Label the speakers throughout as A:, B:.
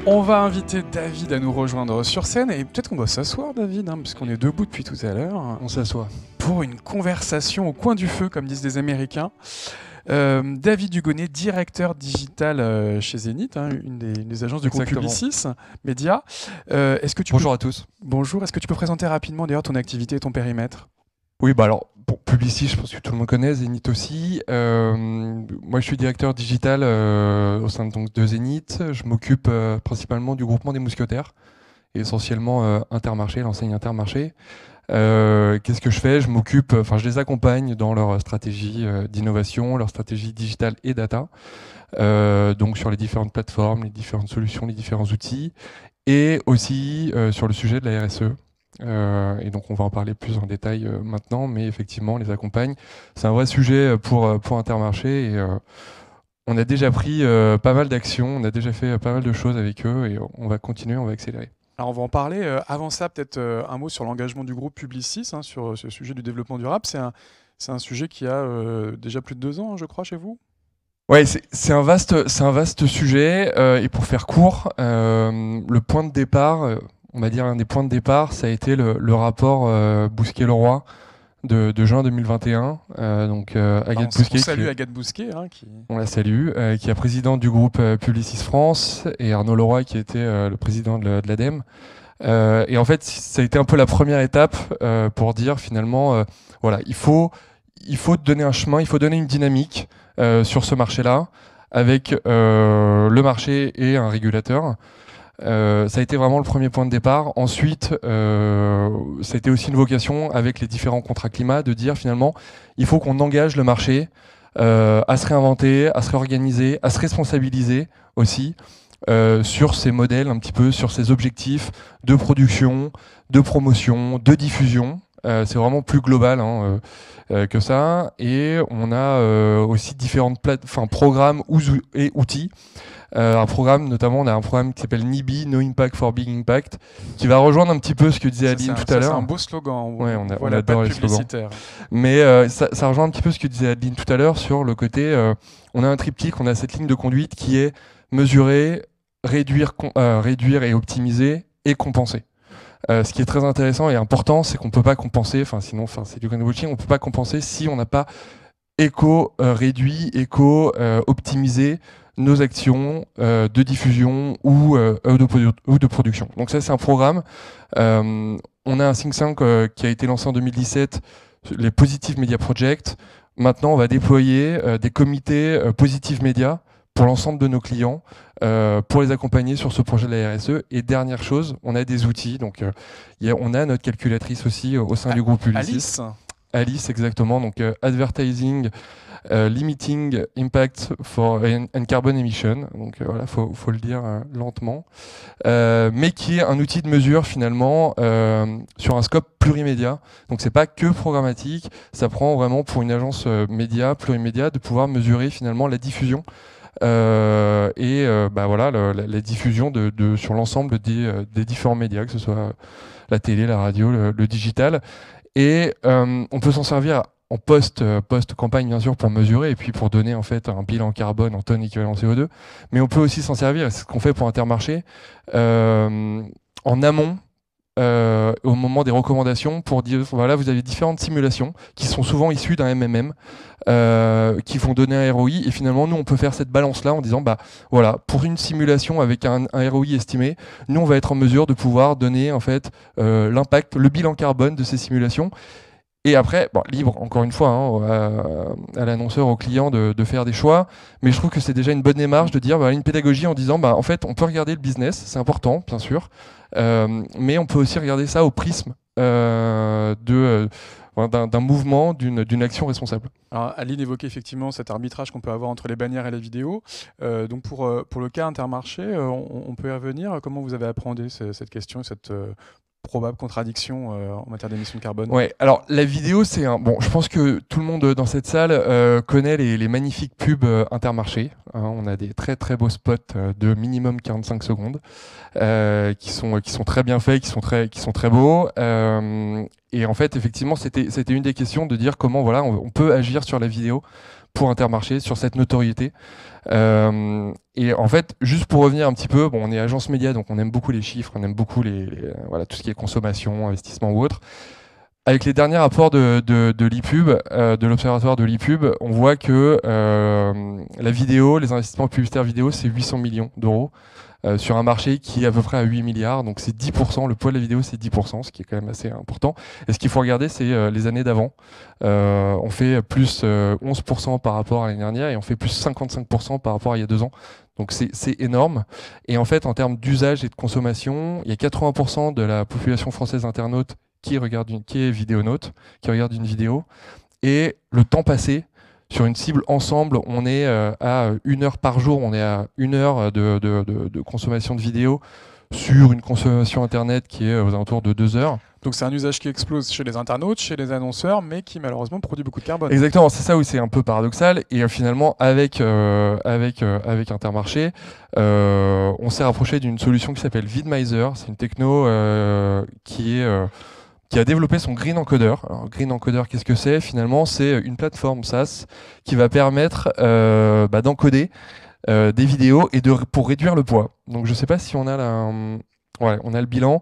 A: On va inviter David à nous rejoindre sur scène et peut-être qu'on va s'asseoir, David, puisqu'on est debout depuis tout à l'heure.
B: On s'assoit.
A: Pour une conversation au coin du feu, comme disent les Américains. David Hugonnet, directeur digital chez Zenith, une des agences du groupe Publicis Média.
B: Bonjour à tous.
A: Bonjour, est-ce que tu peux présenter rapidement d'ailleurs ton activité et ton périmètre ?
B: Oui, alors pour Publicis, je pense que tout le monde connaît, Zenith aussi. Moi, je suis directeur digital au sein de Zenith. Je m'occupe principalement du groupement des mousquetaires, et essentiellement Intermarché, l'enseigne Intermarché. Qu'est-ce que je fais ? Je les accompagne dans leur stratégie d'innovation, leur stratégie digitale et data, donc sur les différentes plateformes, les différentes solutions, les différents outils, et aussi sur le sujet de la RSE. Et donc on va en parler plus en détail maintenant, mais effectivement, on les accompagne. C'est un vrai sujet pour Intermarché, et on a déjà pris pas mal d'actions, on a déjà fait pas mal de choses avec eux, et on va continuer, on va accélérer.
A: Alors on va en parler. Avant ça, peut-être un mot sur l'engagement du groupe Publicis sur ce sujet du développement durable. C'est un sujet qui a déjà plus de 2 ans, je crois, chez vous.
B: Ouais, c'est un vaste sujet. Et pour faire court, le point de départ, on va dire un des points de départ, ça a été le rapport Bousquet-Leroy de juin 2021. Agathe Bousquet.
A: On salue Agathe Bousquet.
B: On la salue, qui est présidente du groupe Publicis France, et Arnaud Leroy qui était le président de l'ADEME. Et en fait, ça a été un peu la première étape pour dire finalement, voilà, il faut donner un chemin, il faut donner une dynamique sur ce marché-là, avec le marché et un régulateur. Ça a été vraiment le premier point de départ. Ensuite, ça a été aussi une vocation avec les différents contrats climat de dire finalement, il faut qu'on engage le marché à se réinventer, à se réorganiser, à se responsabiliser aussi sur ces modèles, un petit peu sur ces objectifs de production, de promotion, de diffusion. C'est vraiment plus global que ça. Et on a aussi différentes programmes et outils. Un programme, notamment, on a un programme qui s'appelle NIBI, No Impact for Big Impact, qui va rejoindre un petit peu ce que disait Adeline tout à l'heure.
A: C'est un beau slogan.
B: Ouais, on adore les slogans. Mais ça rejoint un petit peu ce que disait Adeline tout à l'heure sur le côté, on a un triptyque, on a cette ligne de conduite qui est mesurer, réduire et optimiser et compenser. Ce qui est très intéressant et important, c'est qu'on ne peut pas compenser, sinon c'est du greenwashing, on ne peut pas compenser si on n'a pas réduit, optimisé nos actions de diffusion ou de production. Donc ça, c'est un programme. On a un think tank qui a été lancé en 2017, les Positive Media Project. Maintenant, on va déployer des comités Positive Media pour l'ensemble de nos clients, pour les accompagner sur ce projet de la RSE. Et dernière chose, on a des outils. Donc, on a notre calculatrice aussi au sein du groupe Publicis. Alice, exactement. Donc, Advertising Limiting Impact and Carbon Emission. Donc, voilà, faut le dire lentement. Mais qui est un outil de mesure, finalement, sur un scope plurimédia. Donc, c'est pas que programmatique. Ça prend vraiment pour une agence média, plurimédia, de pouvoir mesurer, finalement, la diffusion. La diffusion sur l'ensemble des différents médias, que ce soit la télé, la radio, le digital. Et on peut s'en servir en post-campagne, bien sûr, pour mesurer et puis pour donner en fait un bilan carbone en tonnes équivalent CO2. Mais on peut aussi s'en servir, et c'est ce qu'on fait pour Intermarché, en amont, au moment des recommandations, pour dire, voilà, vous avez différentes simulations qui sont souvent issues d'un MMM, qui vont donner un ROI, et finalement, nous, on peut faire cette balance-là en disant, voilà, pour une simulation avec un ROI estimé, nous, on va être en mesure de pouvoir donner, en fait, l'impact, le bilan carbone de ces simulations. Et après, libre, encore une fois, à l'annonceur, au client de faire des choix. Mais je trouve que c'est déjà une bonne démarche de dire une pédagogie en disant, en fait, on peut regarder le business, c'est important, bien sûr, mais on peut aussi regarder ça au prisme d'un mouvement, d'une action responsable.
A: Alors, Aline évoquait effectivement cet arbitrage qu'on peut avoir entre les bannières et les vidéos. Donc pour le cas Intermarché, on peut y revenir. Comment vous avez appréhendé cette question, cette probable contradiction en matière d'émissions de carbone?
B: Ouais, alors la vidéo, c'est je pense que tout le monde dans cette salle connaît les magnifiques pubs Intermarché. On a des très très beaux spots de minimum 45 secondes qui sont très bien faits, qui sont très beaux. et en fait, effectivement, c'était une des questions de dire comment voilà, on peut agir sur la vidéo pour Intermarché, sur cette notoriété. Et en fait, juste pour revenir un petit peu, bon, on est agence média, donc on aime beaucoup les chiffres, on aime beaucoup voilà, tout ce qui est consommation, investissement ou autre. Avec les derniers rapports de l'IPUB, de l'Observatoire de l'IPUB, on voit que la vidéo, les investissements publicitaires vidéo, c'est 800 millions d'euros. Sur un marché qui est à peu près à 8 milliards, donc c'est 10%, le poids de la vidéo c'est 10%, ce qui est quand même assez important. Et ce qu'il faut regarder, c'est les années d'avant. On fait plus 11% par rapport à l'année dernière et on fait plus 55% par rapport à il y a 2 ans. Donc c'est énorme. Et en fait, en termes d'usage et de consommation, il y a 80% de la population française internaute qui est vidéonaute, qui regarde une vidéo. Et le temps passé, sur une cible ensemble, on est à 1 heure par jour, on est à 1 heure de consommation de vidéo sur une consommation Internet qui est aux alentours de 2 heures.
A: Donc c'est un usage qui explose chez les internautes, chez les annonceurs, mais qui malheureusement produit beaucoup de carbone.
B: Exactement, c'est ça où c'est un peu paradoxal. Et finalement, avec Intermarché, on s'est rapproché d'une solution qui s'appelle Vidmiser. C'est une techno qui a développé son Green Encoder. Alors, Green Encoder, qu'est-ce que c'est? Finalement, c'est une plateforme SaaS qui va permettre d'encoder des vidéos et pour réduire le poids. Donc, je ne sais pas si on a on a le bilan.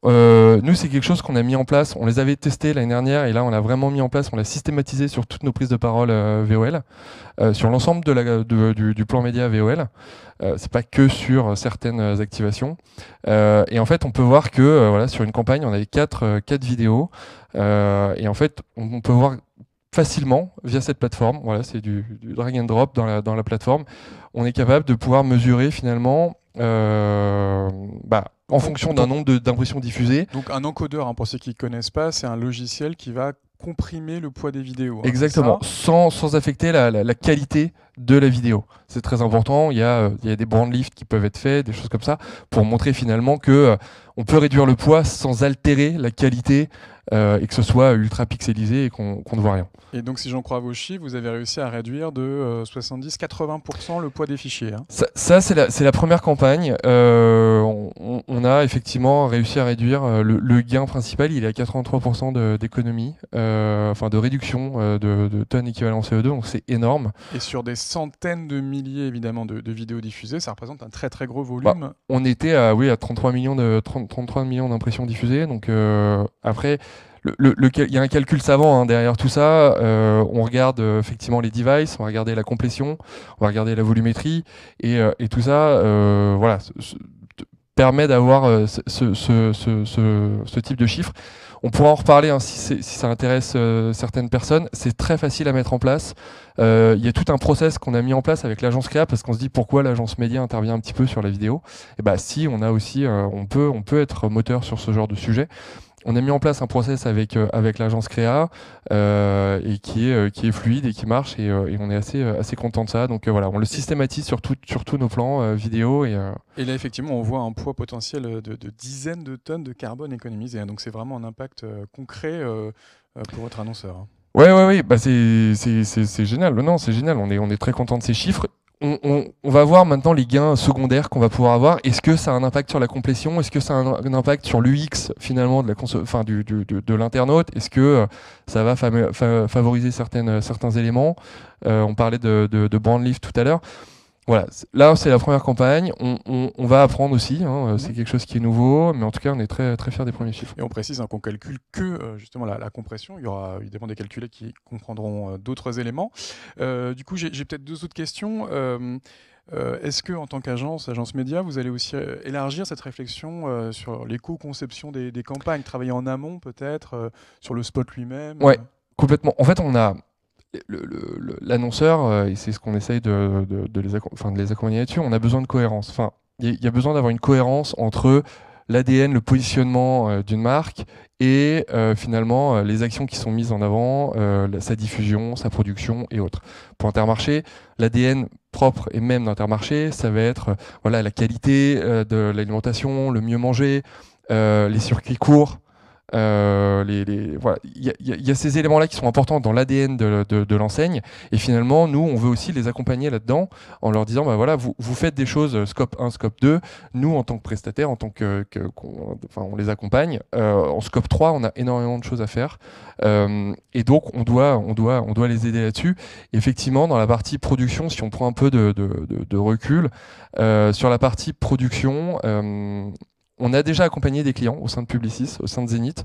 B: Nous, c'est quelque chose qu'on a mis en place. On les avait testés l'année dernière et là, on l'a vraiment mis en place. On l'a systématisé sur toutes nos prises de parole VOL, sur l'ensemble du plan média VOL. C'est pas que sur certaines activations. Et en fait, on peut voir que voilà, sur une campagne, on avait 4 vidéos. Et en fait, on peut voir facilement via cette plateforme. Voilà, c'est du drag and drop dans la plateforme. On est capable de pouvoir mesurer finalement en fonction d'un nombre d'impressions diffusées.
A: Donc un encodeur, hein, pour ceux qui ne connaissent pas, c'est un logiciel qui va comprimer le poids des vidéos. Hein,
B: exactement, sans affecter la qualité de la vidéo. C'est très important. Il y a des brand lifts qui peuvent être faits, des choses comme ça, pour montrer finalement que on peut réduire le poids sans altérer la qualité et que ce soit ultra pixelisé et qu'on ne voit rien.
A: Et donc, si j'en crois vos chiffres, vous avez réussi à réduire de 70-80% le poids des fichiers. Hein.
B: Ça c'est la première campagne. On a effectivement réussi à réduire le gain principal. Il est à 83% d'économie, de réduction de tonnes équivalent CO2. Donc, c'est énorme.
A: Et sur des centaines de milliers, évidemment, de vidéos diffusées, ça représente un très, très gros volume.
B: On était à 33 millions d'impressions diffusées. Donc, après... Il y a un calcul savant hein, derrière tout ça. On regarde effectivement les devices, on va regarder la compression, on va regarder la volumétrie, et tout ça voilà, permet d'avoir ce type de chiffres. On pourra en reparler hein, si ça intéresse certaines personnes. C'est très facile à mettre en place. Il y a tout un process qu'on a mis en place avec l'agence créa parce qu'on se dit pourquoi l'agence média intervient un petit peu sur la vidéo. Et si on a aussi, on peut être moteur sur ce genre de sujet. On a mis en place un process avec l'agence créa et qui est fluide et qui marche et on est assez content de ça. Donc voilà, on le systématise sur tous nos plans vidéo. Et
A: là, effectivement, on voit un poids potentiel de dizaines de tonnes de carbone économisé. Donc c'est vraiment un impact concret pour votre annonceur.
B: Ouais, c'est génial. Non, c'est génial. On est très content de ces chiffres. On va voir maintenant les gains secondaires qu'on va pouvoir avoir. Est-ce que ça a un impact sur la complétion? Est-ce que ça a un impact sur l'UX finalement de l'internaute? Est-ce que ça va favoriser certains éléments? On parlait de brand lift tout à l'heure. Voilà, là c'est la première campagne, on va apprendre aussi, hein, c'est quelque chose qui est nouveau, mais en tout cas on est très, très fiers des premiers chiffres.
A: Et on précise hein, qu'on calcule que justement la compression, il y aura évidemment des calculs qui comprendront d'autres éléments. Du coup j'ai peut-être 2 autres questions. Est-ce que en tant agence média, vous allez aussi élargir cette réflexion sur l'éco-conception des campagnes, travailler en amont peut-être, sur le spot lui-même?
B: Ouais, complètement. En fait on a... L'annonceur, et c'est ce qu'on essaye de les accompagner là-dessus, on a besoin de cohérence. Enfin, il y a besoin d'avoir une cohérence entre l'ADN, le positionnement d'une marque et finalement les actions qui sont mises en avant, sa diffusion, sa production et autres. Pour Intermarché, l'ADN propre et même d'Intermarché, ça va être la qualité de l'alimentation, le mieux manger, les circuits courts, Voilà, il y a ces éléments-là qui sont importants dans l'ADN de l'enseigne. Et finalement, nous, on veut aussi les accompagner là-dedans en leur disant, bah voilà, vous faites des choses scope 1, scope 2. Nous, en tant que prestataire, en tant on les accompagne. En scope 3, on a énormément de choses à faire. Et donc, on doit les aider là-dessus. Effectivement, dans la partie production, si on prend un peu de recul, sur la partie production, on a déjà accompagné des clients au sein de Publicis, au sein de Zenith,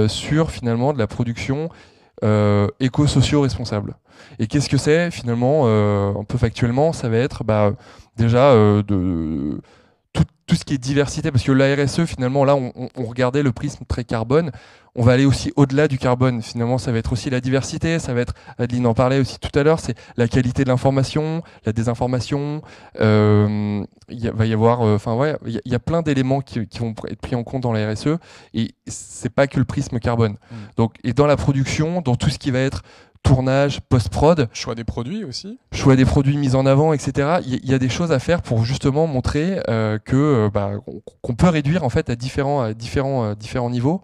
B: sur finalement de la production éco-socio-responsable. Et qu'est-ce que c'est finalement, un peu factuellement, ça va être déjà tout ce qui est diversité, parce que la RSE, finalement, là, on regardait le prisme très carbone. On va aller aussi au-delà du carbone. Finalement, ça va être aussi la diversité, ça va être, Adeline en parlait aussi tout à l'heure, c'est la qualité de l'information, la désinformation. Va y avoir, il y a plein d'éléments qui vont être pris en compte dans la RSE, et c'est pas que le prisme carbone. Donc, et dans la production, dans tout ce qui va être tournage, post-prod.
A: Choix des produits aussi.
B: Choix des produits mis en avant, etc. Il y a des choses à faire pour justement montrer qu'on peut réduire en fait à différents niveaux.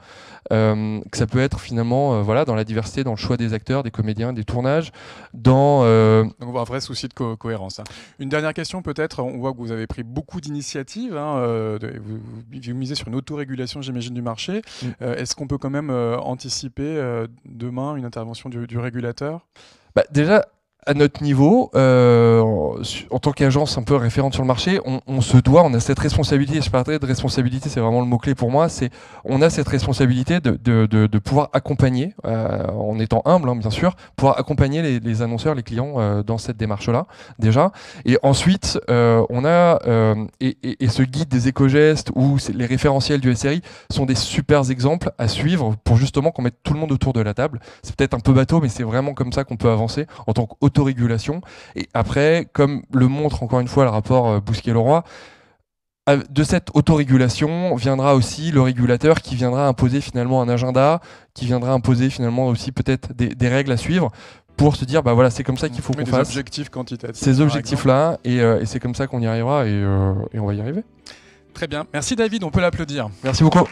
B: Que ça peut être finalement dans la diversité, dans le choix des acteurs, des comédiens, des tournages, donc
A: on voit un vrai souci de cohérence. Une dernière question peut-être, on voit que vous avez pris beaucoup d'initiatives, vous misez sur une autorégulation j'imagine du marché. Est-ce qu'on peut quand même anticiper demain une intervention du régulateur?
B: Déjà, à notre niveau, en tant qu'agence un peu référente sur le marché, on a cette responsabilité. Je parlais de responsabilité, c'est vraiment le mot-clé pour moi. On a cette responsabilité de pouvoir accompagner, en étant humble, bien sûr, pouvoir accompagner les annonceurs, les clients dans cette démarche-là, déjà. Et ensuite, on a, et ce guide des éco-gestes ou les référentiels du SRI sont des super exemples à suivre pour justement qu'on mette tout le monde autour de la table. C'est peut-être un peu bateau, mais c'est vraiment comme ça qu'on peut avancer en tant qu'autorégulation. Et après, comme le montre encore une fois le rapport Bousquet-Leroy, de cette autorégulation viendra aussi le régulateur qui viendra imposer finalement un agenda, qui viendra imposer finalement aussi peut-être des règles à suivre pour se dire voilà, c'est comme ça qu'il faut qu'on fasse
A: objectifs quantitatifs,
B: ces objectifs-là, et c'est comme ça qu'on y arrivera, et on va y arriver.
A: Très bien, merci David, on peut l'applaudir.
B: Merci beaucoup.